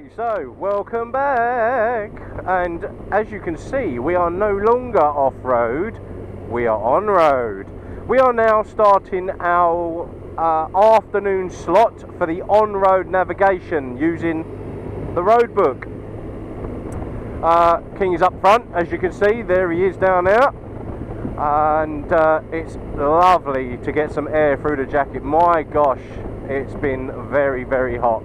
Okay, so welcome back, and as you can see, we are no longer off-road, we are on-road. We are now starting our afternoon slot for the on-road navigation using the road book. King is up front, as you can see, there he is down there, and it's lovely to get some air through the jacket. My gosh, it's been very, very hot.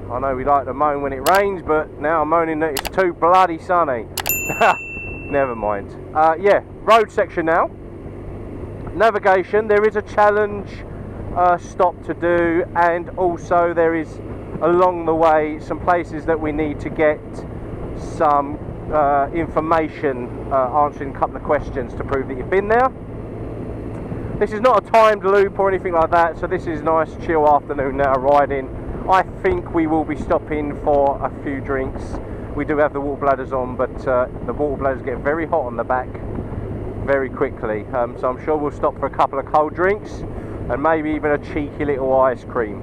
I know we like to moan when it rains, but now I'm moaning that it's too bloody sunny. Never mind. Yeah, road section now. Navigation, there is a challenge stop to do, and also there is along the way some places that we need to get some information, answering a couple of questions to prove that you've been there. This is not a timed loop or anything like that, so this is nice chill afternoon now riding. I think we will be stopping for a few drinks. We do have the water bladders on, but the water bladders get very hot on the back very quickly, so I'm sure we'll stop for a couple of cold drinks and maybe even a cheeky little ice cream.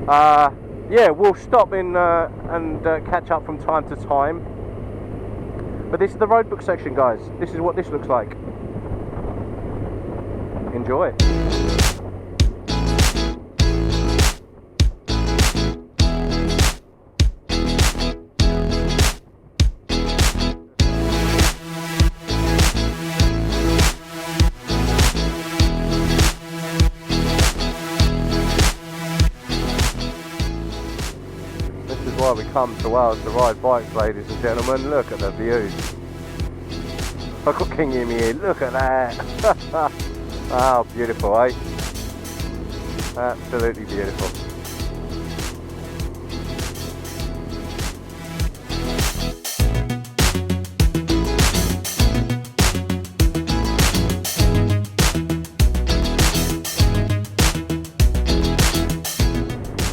Yeah, we'll stop in and catch up from time to time. But this is the road book section, guys. This is what this looks like. Enjoy. Why we come to Wales to ride bikes, ladies and gentlemen. Look at the views. Look at King in here, look at that. Oh, beautiful, eh? Absolutely beautiful.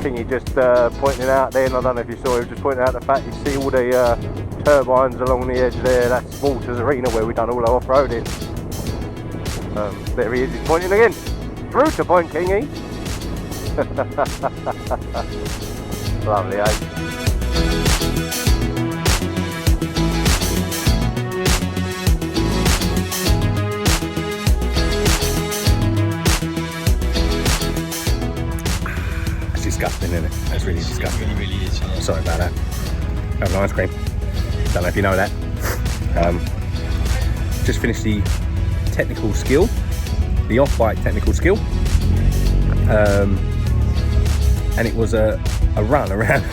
Kingy just pointing out there, and I don't know if you saw him just pointing out the fact you see all the turbines along the edge there. That's Walter's Arena where we've done all our off-roading. There he is, he's pointing again. Through to point, Kingy. Lovely, eh? Disgusting, isn't it? That's really disgusting. It really is. Yeah. Sorry about that. Have an ice cream. Don't know if you know that. Just finished the technical skill, the off-bike technical skill, and it was a run around,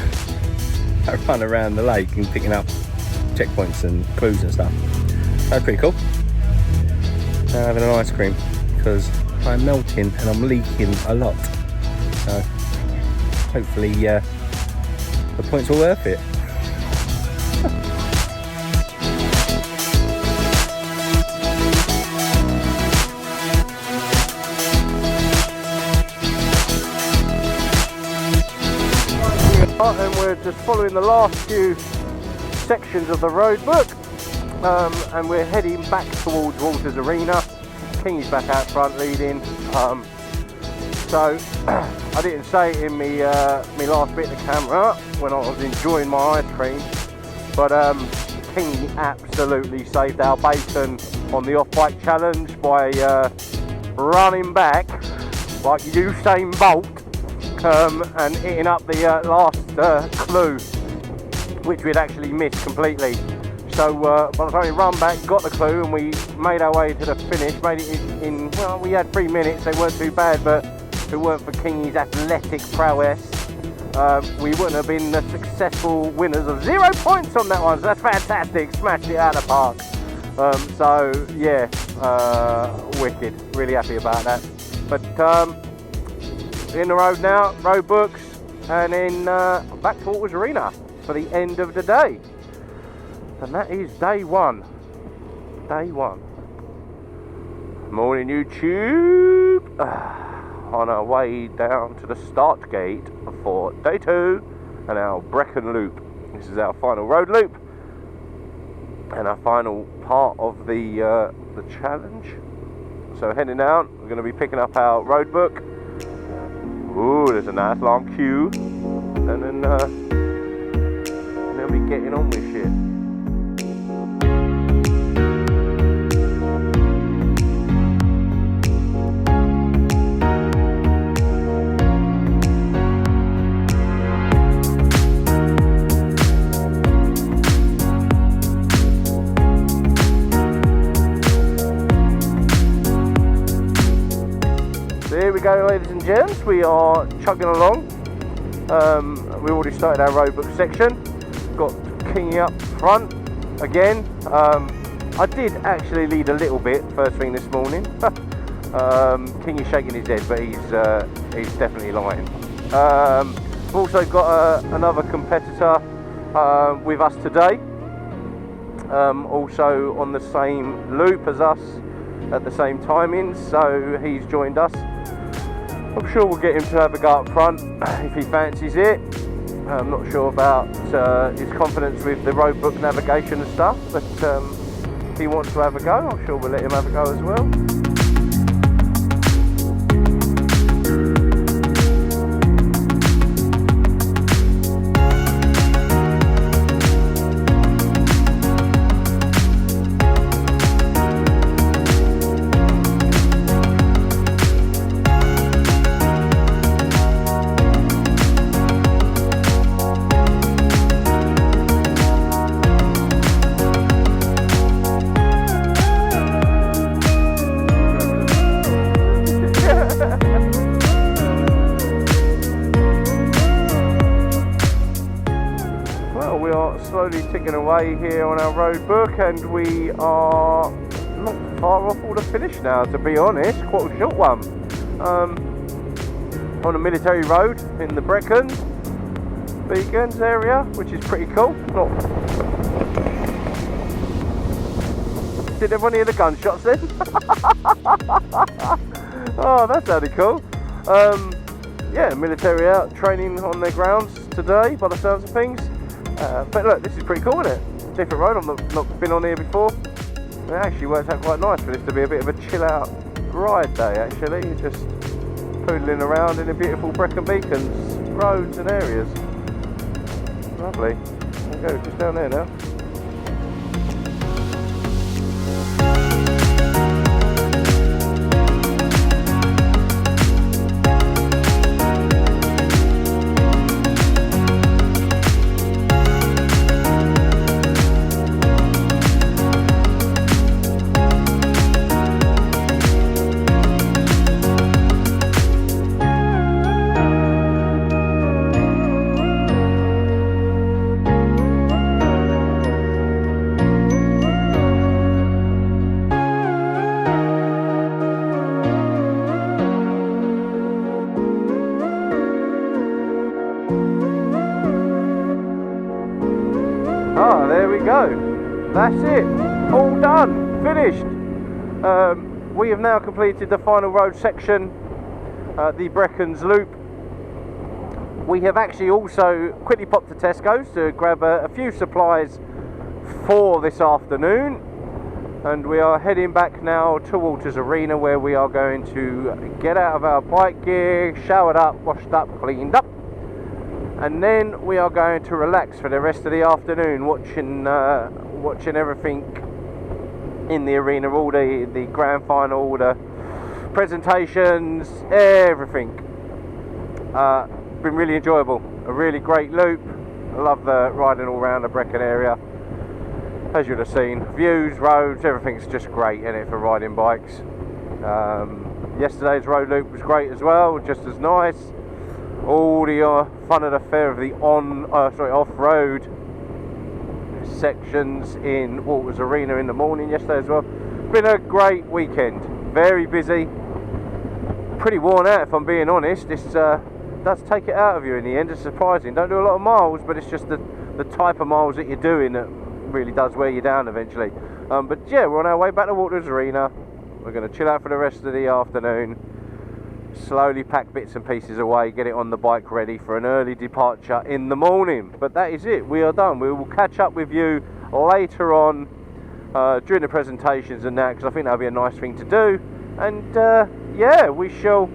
the lake and picking up checkpoints and clues and stuff. That's pretty cool. Now having an ice cream because I'm melting and I'm leaking a lot. So hopefully the points were worth it. And we're just following the last few sections of the road book, and we're heading back towards Walter's Arena. Kingy's back out front leading. So I didn't say it in me last bit of the camera when I was enjoying my ice cream, but King absolutely saved our bacon on the off-bike challenge by running back like Usain Bolt and hitting up the last clue, which we'd actually missed completely. So by the time we run back, got the clue, and we made our way to the finish. Made it in well, we had 3 minutes, they weren't too bad, but if it weren't for Kingy's athletic prowess, we wouldn't have been the successful winners of 0 points on that one. So that's fantastic, smashed it out of the park. So yeah, wicked, really happy about that. But in the road now, road books, and then back to Walter's Arena for the end of the day. And that is day one. Day one. Morning, YouTube. On our way down to the start gate for day 2 and our Brecon loop. This is our final road loop and our final part of the challenge. So heading out, we're going to be picking up our road book. Ooh, there's a nice long queue, and then going to be getting on with shit. Here we go, ladies and gents, we are chugging along. We already started our road book section. Got Kingy up front again. I did actually lead a little bit first thing this morning. Kingy's shaking his head, but he's definitely lying. We've also got another competitor with us today, also on the same loop as us at the same timings, so he's joined us. I'm sure we'll get him to have a go up front if he fancies it. I'm not sure about his confidence with the road book navigation and stuff, but if he wants to have a go, I'm sure we'll let him have a go as well. Slowly ticking away here on our road book, and we are not far off all the finish now, to be honest. Quite a short one. On a military road in the Brecon Beacons area, which is pretty cool. Did everyone hear the gunshots then? Oh, that sounded cool. Yeah, military out training on their grounds today by the sounds of things. But look, this is pretty cool, isn't it? Different road, I've not been on here before. It actually worked out quite nice for this to be a bit of a chill out ride day actually. Just poodling around in the beautiful Brecon Beacons roads and areas. Lovely. There we go, just down there now. Ah, there we go. That's it. All done. Finished. We have now completed the final road section, the Brecons Loop. We have actually also quickly popped to Tesco's to grab a few supplies for this afternoon. And we are heading back now to Walters Arena, where we are going to get out of our bike gear, showered up, washed up, cleaned up. And then we are going to relax for the rest of the afternoon, watching everything in the arena, all the grand final, all the presentations, everything. Been really enjoyable, a really great loop. I love the riding all around the Brecon area. As you'd have seen, views, roads, everything's just great in it for riding bikes. Yesterday's road loop was great as well, just as nice. All the fun and affair of the off-road sections in Walters Arena in the morning yesterday as well. Been a great weekend, very busy, pretty worn out if I'm being honest. This does take it out of you in the end. It's surprising. Don't do a lot of miles, but it's just the type of miles that you're doing that really does wear you down eventually. But yeah, we're on our way back to Walters Arena. We're going to chill out for the rest of the afternoon, slowly pack bits and pieces away, get it on the bike ready for an early departure in the morning. But that is it, we are done. We will catch up with you later on during the presentations and that, because I think that'll be a nice thing to do. And yeah, we shall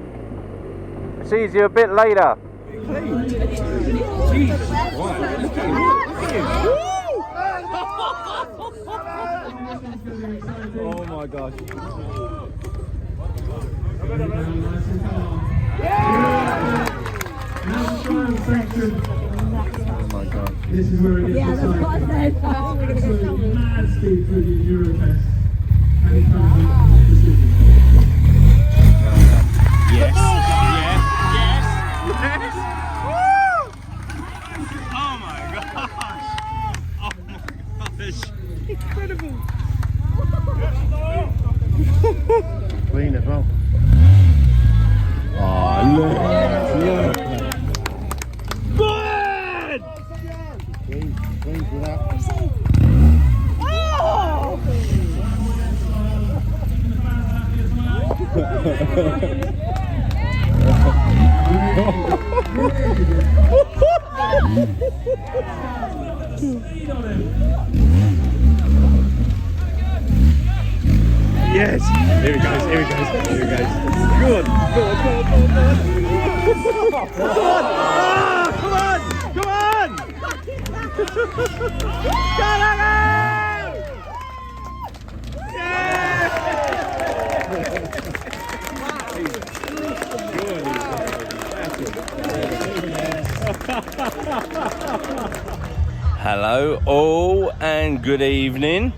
see you a bit later. Jesus Christ, look at him. Oh my gosh. Oh my god. This is where it gets exciting. Absolutely mad speed through the Euro test. And it comes with precision. Yes, yes, yes, yes. Woo! Oh my gosh. Oh my gosh. Incredible. Clean as well. Oh, look. Good! Clean for that. Yes! Here he goes, here he goes, here he goes. Good, good, good, good, good. Come on! Ah, come on! Come on! Go, Hello all and good evening.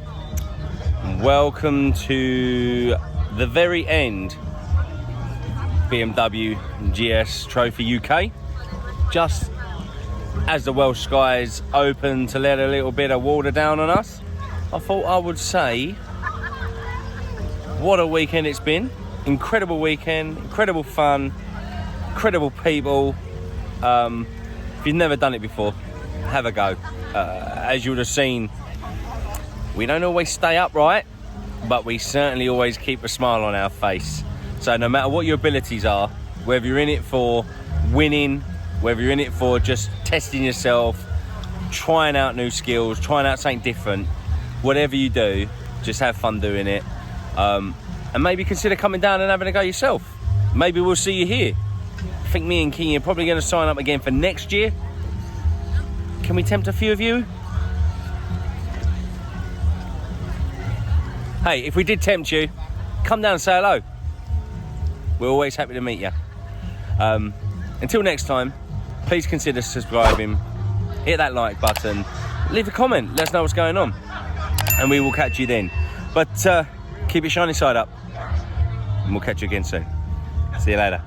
Welcome to the very end BMW GS Trophy UK. Just as the Welsh skies open to let a little bit of water down on us, I thought I would say what a weekend it's been. Incredible weekend, incredible fun, incredible people. If you've never done it before, have a go. As you would have seen, we don't always stay upright, but we certainly always keep a smile on our face. So no matter what your abilities are, whether you're in it for winning, whether you're in it for just testing yourself, trying out new skills, trying out something different, whatever you do, just have fun doing it. And maybe consider coming down and having a go yourself. Maybe we'll see you here. I think me and King are probably going to sign up again for next year. Can we tempt a few of you? Hey, if we did tempt you, come down and say hello. We're always happy to meet you. Until next time, please consider subscribing, hit that like button, leave a comment, let us know what's going on, and we will catch you then. But keep your shiny side up, and we'll catch you again soon. See you later.